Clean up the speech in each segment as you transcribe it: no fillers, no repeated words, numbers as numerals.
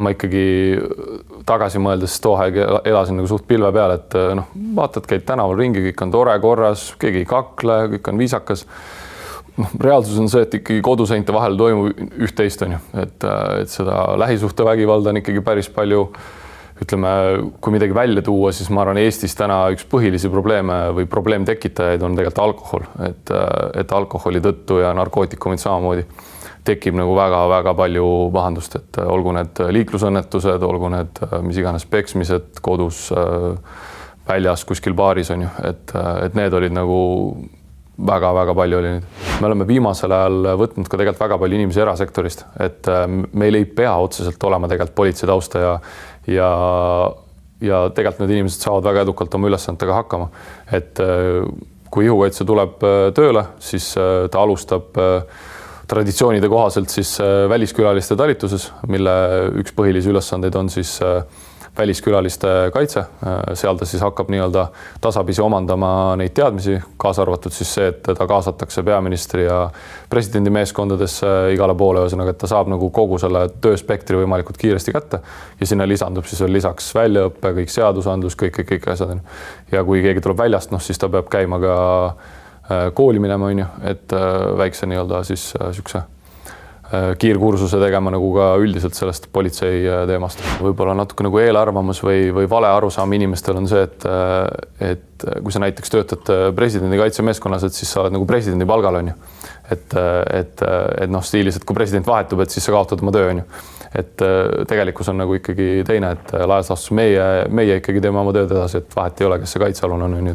Ma ikkagi tagasi mõeldes too aeg elasin nagu suht pilve peal, et vaatad, käid tänaval ringi, kõik on tore korras, keegi ei kakle, kõik on viisakas. Reaalsus on see, et ikkagi koduseinte vahel toimub üht-teist on ju, et seda lähisuhtevägivalda on ikkagi päris palju. Ütleme, kui midagi välja tuua, siis ma arvan, Eestis täna üks põhilisi probleeme või probleemtekitajaid on tegelikult alkohol, et alkoholi tõttu ja narkootikumid samamoodi tekib nagu väga-väga palju pahandust, et olgu need liiklusõnnetused, olgu need mis iganes peksmised kodus, väljas, kuskil baaris on ju, et need olid nagu väga-väga palju oli nüüd. Me oleme viimasel ajal võtnud ka tegelikult väga palju inimesi erasektorist, et meil ei pea otseselt olema tegelikult politsei tausta ja tegelikult need inimesed saavad väga edukalt oma ülesannetega hakkama. Et kui ihukaitse tuleb tööle, siis ta alustab traditsioonide kohaselt siis väliskülaliste talituses, mille üks põhilisi ülesandeid on siis väliskülaliste kaitse. Seal ta siis hakkab nii-öelda tasapisi omandama neid teadmisi, kaasa arvatud siis see, et ta kaasatakse peaministri ja presidendi meeskondadesse igale poole, ühesõnaga, et ta saab nagu kogu selle tööspektri võimalikult kiiresti kätte ja sinna lisandub siis veel lisaks väljaõppe, kõik seadusandlus, kõik asjad. Ja kui keegi tuleb väljast, siis ta peab käima ka kooli minema, on ju, et väikse nii-öelda siis sükse kiirkursuse tegema nagu ka üldiselt sellest politsei teemast. Võib-olla natuke nagu eelarvamus või vale arusaam inimestel on see, et kui sa näiteks töötad presidendi kaitsemeeskonnas, et siis sa oled nagu presidendi palgal, on ju. Et stiilis, et kui president vahetub, et siis sa kaotad oma töö, on ju. Et tegelikkus on nagu ikkagi teine, et laias laastus meie ikkagi teeme oma tööd edasi, et vahet ei ole, kes see kaitsealune on,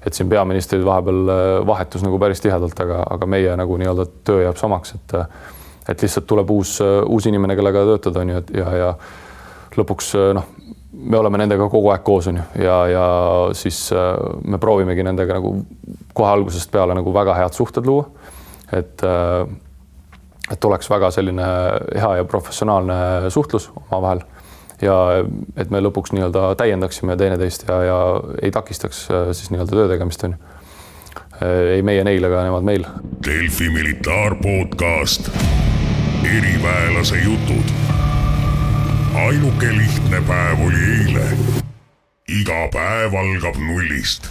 et siin peaministrid vahepeal vahetus nagu päris tihedalt, aga meie nagu nii-öelda töö jääb samaks, et lihtsalt tuleb uus inimene, kellega töötada, on ju, ja lõpuks me oleme nendega kogu aeg koos, on ju, ja siis me proovimegi nendega nagu kohe algusest peale nagu väga head suhted luua, et oleks väga selline hea ja professionaalne suhtlus omavahel ja et me lõpuks nii-öelda täiendaksime teineteist ja ei takistaks siis nii-öelda töö tegemist, on ju. Ei meie neile, aga nemad meil. Delfi militaarpodcast. Eriväelase jutud. Ainuke lihtne päev oli eile. Iga päev algab nullist.